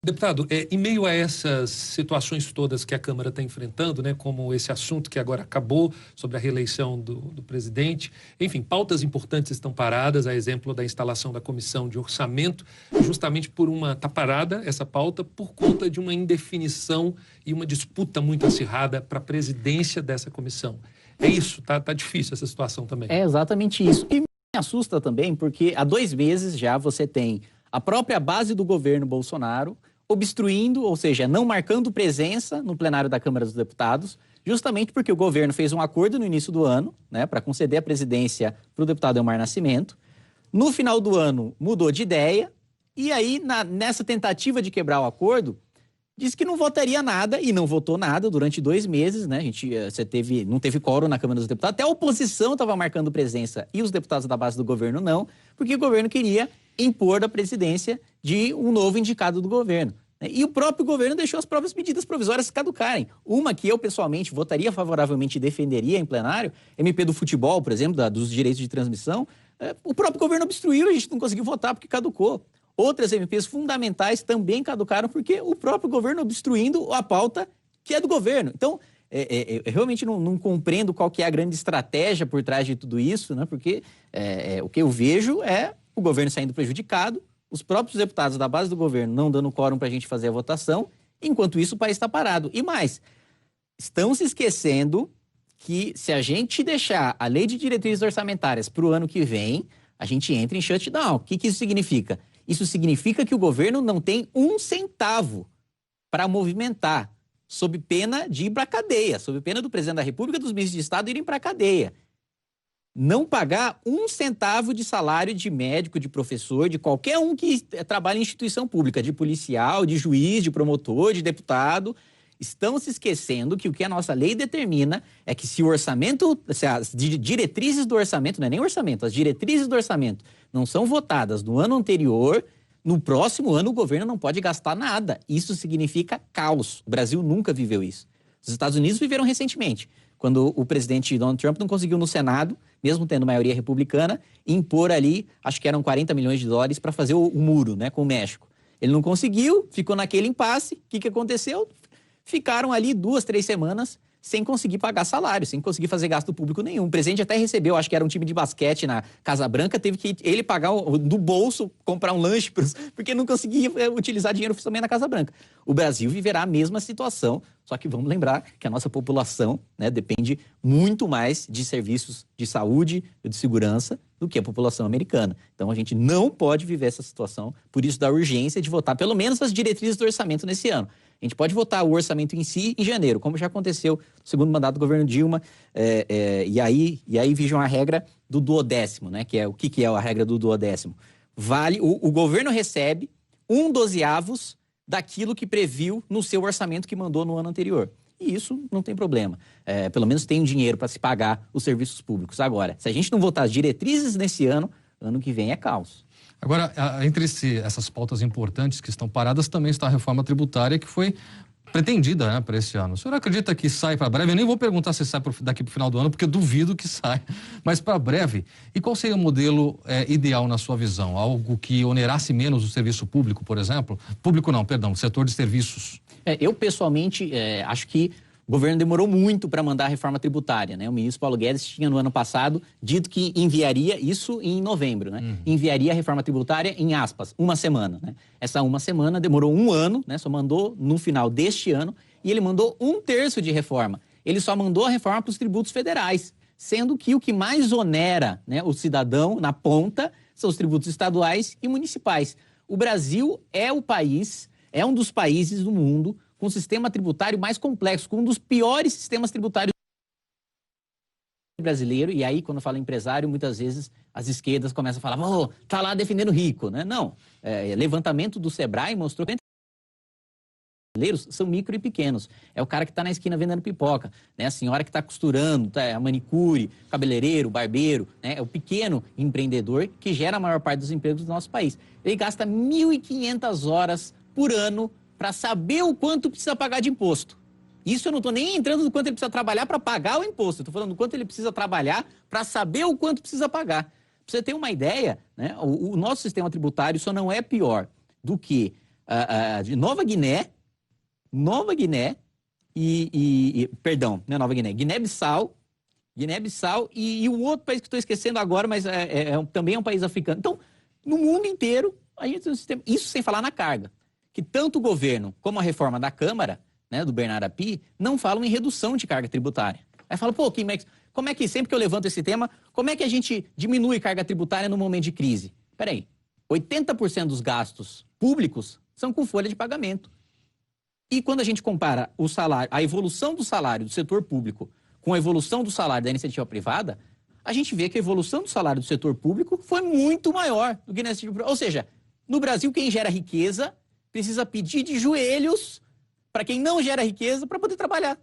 Deputado, em meio a essas situações todas que a Câmara está enfrentando, né, como esse assunto que agora acabou, sobre a reeleição do presidente, enfim, pautas importantes estão paradas, a exemplo da instalação da Comissão de Orçamento, justamente está parada essa pauta por conta de uma indefinição e uma disputa muito acirrada para a presidência dessa comissão. É isso, tá difícil essa situação também. É exatamente isso. E me assusta também, porque há 2 meses já você tem a própria base do governo Bolsonaro obstruindo, ou seja, não marcando presença no plenário da Câmara dos Deputados, justamente porque o governo fez um acordo no início do ano, né, para conceder a presidência para o deputado Elmar Nascimento. No final do ano, mudou de ideia, e aí, nessa tentativa de quebrar o acordo, disse que não votaria nada, e não votou nada durante 2 meses, né? Não teve quórum na Câmara dos Deputados, até a oposição estava marcando presença, e os deputados da base do governo não, porque o governo queria impor a presidência de um novo indicado do governo. E o próprio governo deixou as próprias medidas provisórias caducarem. Uma que eu, pessoalmente, votaria favoravelmente e defenderia em plenário, MP do futebol, por exemplo, dos direitos de transmissão, o próprio governo obstruiu, a gente não conseguiu votar porque caducou. Outras MPs fundamentais também caducaram porque o próprio governo obstruindo a pauta que é do governo. Então, eu realmente não compreendo qual que é a grande estratégia por trás de tudo isso, né? Porque o que eu vejo é o governo saindo prejudicado, os próprios deputados da base do governo não dando quórum para a gente fazer a votação, enquanto isso o país está parado. E mais, estão se esquecendo que se a gente deixar a lei de diretrizes orçamentárias para o ano que vem, a gente entra em shutdown. O que isso significa? Isso significa que o governo não tem 1 centavo para movimentar, sob pena de ir para a cadeia, sob pena do presidente da República e dos ministros de Estado irem para a cadeia. Não pagar 1 centavo de salário de médico, de professor, de qualquer um que trabalha em instituição pública, de policial, de juiz, de promotor, de deputado. Estão se esquecendo que o que a nossa lei determina é que se o orçamento, se as diretrizes do orçamento, não é nem orçamento, as diretrizes do orçamento não são votadas no ano anterior, no próximo ano o governo não pode gastar nada. Isso significa caos. O Brasil nunca viveu isso. Os Estados Unidos viveram recentemente, quando o presidente Donald Trump não conseguiu no Senado, mesmo tendo maioria republicana, impor ali, acho que eram 40 milhões de dólares para fazer o muro, né, com o México. Ele não conseguiu, ficou naquele impasse. O que aconteceu? Ficaram ali 2, 3 semanas sem conseguir pagar salário, sem conseguir fazer gasto público nenhum. O presidente até recebeu, acho que era um time de basquete na Casa Branca, teve que ele pagar do bolso, comprar um lanche, porque não conseguia utilizar dinheiro oficialmente na Casa Branca. O Brasil viverá a mesma situação, só que vamos lembrar que a nossa população, né, depende muito mais de serviços de saúde e de segurança do que a população americana. Então a gente não pode viver essa situação, por isso da urgência de votar pelo menos as diretrizes do orçamento nesse ano. A gente pode votar o orçamento em si em janeiro, como já aconteceu no segundo mandato do governo Dilma, e aí vejam a regra do duodécimo, né? Que é o que é a regra do duodécimo. O governo recebe 1/12 daquilo que previu no seu orçamento que mandou no ano anterior. E isso não tem problema. Pelo menos tem um dinheiro para se pagar os serviços públicos. Agora, se a gente não votar as diretrizes nesse ano que vem é caos. Agora, entre essas pautas importantes que estão paradas, também está a reforma tributária que foi pretendida, né, para esse ano. O senhor acredita que sai para breve? Eu nem vou perguntar se sai daqui para o final do ano, porque eu duvido que saia, mas para breve. E qual seria o modelo ideal na sua visão? Algo que onerasse menos o serviço público, por exemplo? Público não, perdão, setor de serviços. Eu, pessoalmente, acho que o governo demorou muito para mandar a reforma tributária, né? O ministro Paulo Guedes tinha no ano passado dito que enviaria isso em novembro, né? Enviaria a reforma tributária em aspas, 1 semana, né? Essa 1 semana demorou 1 ano, né? Só mandou no final deste ano e ele mandou 1/3 de reforma. Ele só mandou a reforma para os tributos federais, sendo que o que mais onera, né, o cidadão na ponta são os tributos estaduais e municipais. O Brasil é um dos países do mundo com o sistema tributário mais complexo, com um dos piores sistemas tributários brasileiro. E aí, quando fala empresário, muitas vezes as esquerdas começam a falar, tá lá defendendo o rico, né? Não, levantamento do Sebrae mostrou que brasileiros são micro e pequenos. É o cara que está na esquina vendendo pipoca, né? A senhora que está costurando, a manicure, cabeleireiro, barbeiro, né? É o pequeno empreendedor que gera a maior parte dos empregos do nosso país. Ele gasta 1.500 horas por ano para saber o quanto precisa pagar de imposto. Isso eu não estou nem entrando no quanto ele precisa trabalhar para pagar o imposto. Eu estou falando do quanto ele precisa trabalhar para saber o quanto precisa pagar. Para você ter uma ideia, né, o nosso sistema tributário só não é pior do que de Nova Guiné perdão, não é Nova Guiné, Guiné-Bissau e o outro país que estou esquecendo agora, mas também é um país africano. Então, no mundo inteiro, a gente tem um sistema, isso sem falar na carga, que tanto o governo como a reforma da Câmara, né, do Bernardo Api, não falam em redução de carga tributária. Aí fala, pô, como é que, sempre que eu levanto esse tema, como é que a gente diminui carga tributária no momento de crise? Peraí, 80% dos gastos públicos são com folha de pagamento. E quando a gente compara o salário, a evolução do salário do setor público com a evolução do salário da iniciativa privada, a gente vê que a evolução do salário do setor público foi muito maior do que na iniciativa privada. Ou seja, no Brasil, quem gera riqueza precisa pedir de joelhos para quem não gera riqueza para poder trabalhar.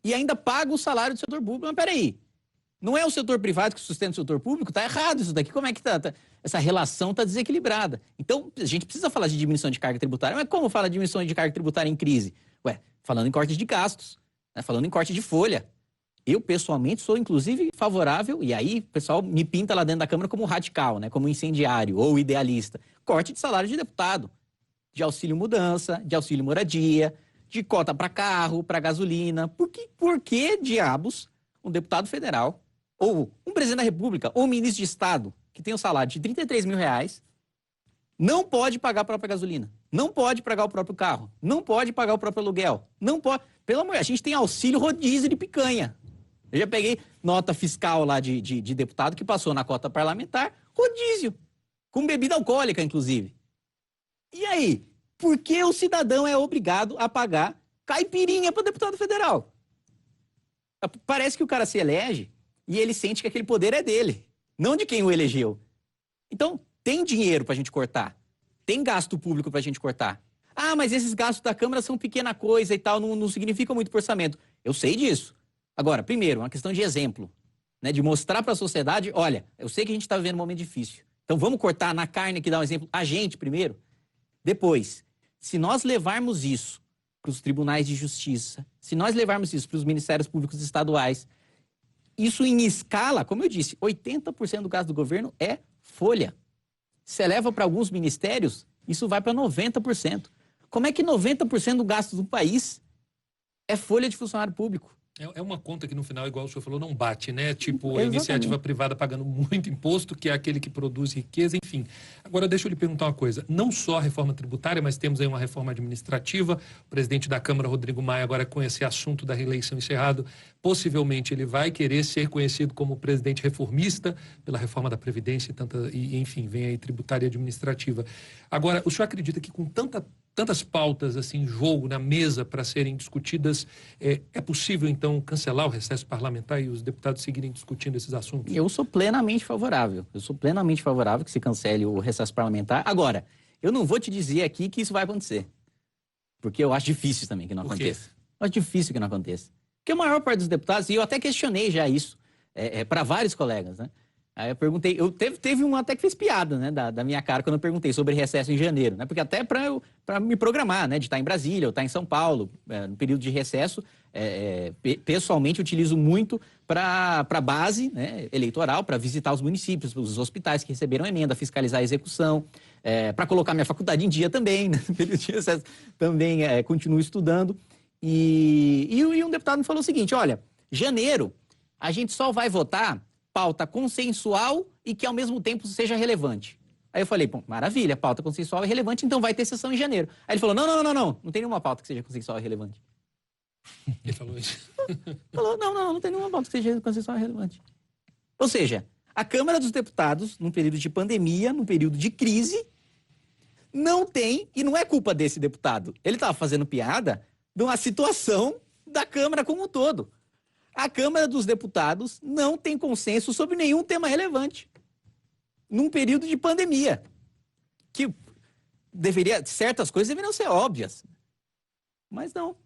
E ainda paga o salário do setor público. Mas peraí, não é o setor privado que sustenta o setor público? Está errado isso daqui. Como é que essa relação está desequilibrada? Então, a gente precisa falar de diminuição de carga tributária. Mas como fala de diminuição de carga tributária em crise? Falando em corte de gastos, né? Falando em corte de folha. Eu, pessoalmente, sou, inclusive, favorável, e aí o pessoal me pinta lá dentro da Câmara como radical, né? Como incendiário ou idealista. Corte de salário de deputado, de auxílio mudança, de auxílio moradia, de cota para carro, para gasolina. Por que diabos um deputado federal, ou um presidente da República, ou um ministro de Estado, que tem um salário de R$33 mil, não pode pagar a própria gasolina, não pode pagar o próprio carro, não pode pagar o próprio aluguel, não pode... Pelo amor, a gente tem auxílio rodízio de picanha. Eu já peguei nota fiscal lá de deputado que passou na cota parlamentar, rodízio, com bebida alcoólica, inclusive. E aí, por que o cidadão é obrigado a pagar caipirinha para deputado federal? Parece que o cara se elege e ele sente que aquele poder é dele, não de quem o elegeu. Então, tem dinheiro para a gente cortar, tem gasto público para a gente cortar. Ah, mas esses gastos da Câmara são pequena coisa e tal, não significam muito pro orçamento. Eu sei disso. Agora, primeiro, uma questão de exemplo, né, de mostrar para a sociedade, olha, eu sei que a gente está vivendo um momento difícil, então vamos cortar na carne que dá um exemplo, a gente primeiro. Depois, se nós levarmos isso para os tribunais de justiça, se nós levarmos isso para os ministérios públicos estaduais, isso em escala, como eu disse, 80% do gasto do governo é folha. Se leva para alguns ministérios, isso vai para 90%. Como é que 90% do gasto do país é folha de funcionário público? É uma conta que no final, igual o senhor falou, não bate, né? Tipo, a Exatamente. iniciativa privada pagando muito imposto, que é aquele que produz riqueza, enfim. Agora, deixa eu lhe perguntar uma coisa. Não só a reforma tributária, mas temos aí uma reforma administrativa. O presidente da Câmara, Rodrigo Maia, agora com esse assunto da reeleição encerrado, possivelmente ele vai querer ser conhecido como presidente reformista pela reforma da Previdência e enfim, vem aí tributária e administrativa. Agora, o senhor acredita que com tantas pautas assim em jogo, na mesa para serem discutidas, é possível, então, cancelar o recesso parlamentar e os deputados seguirem discutindo esses assuntos? Eu sou plenamente favorável. Eu sou plenamente favorável que se cancele o recesso parlamentar. Agora, eu não vou te dizer aqui que isso vai acontecer. Porque eu acho difícil também que não aconteça. Eu acho difícil que não aconteça. Porque a maior parte dos deputados, e eu até questionei já isso para vários colegas, né? Aí eu perguntei, teve um até que fez piada, né, da minha cara quando eu perguntei sobre recesso em janeiro, né? Porque até para me programar, né, de estar em Brasília ou estar em São Paulo, no período de recesso, pessoalmente utilizo muito para a base, né, eleitoral, para visitar os municípios, os hospitais que receberam emenda, fiscalizar a execução, para colocar minha faculdade em dia também, né, no período de recesso também continuo estudando. E um deputado me falou o seguinte, olha, janeiro a gente só vai votar pauta consensual e que ao mesmo tempo seja relevante. Aí eu falei, bom, maravilha, pauta consensual é relevante, então vai ter sessão em janeiro. Aí ele falou, não tem nenhuma pauta que seja consensual e relevante. Ele falou isso. Falou, não tem nenhuma pauta que seja consensual e relevante. Ou seja, a Câmara dos Deputados, num período de pandemia, num período de crise, não tem, e não é culpa desse deputado, ele estava fazendo piada de uma situação da Câmara como um todo. A Câmara dos Deputados não tem consenso sobre nenhum tema relevante. Num período de pandemia. Que certas coisas deveriam ser óbvias. Mas não.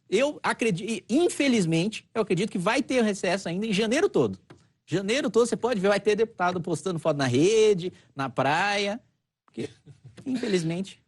Eu acredito, infelizmente, eu acredito que vai ter recesso ainda em janeiro todo. Janeiro todo, você pode ver, vai ter deputado postando foto na rede, na praia. Porque, infelizmente...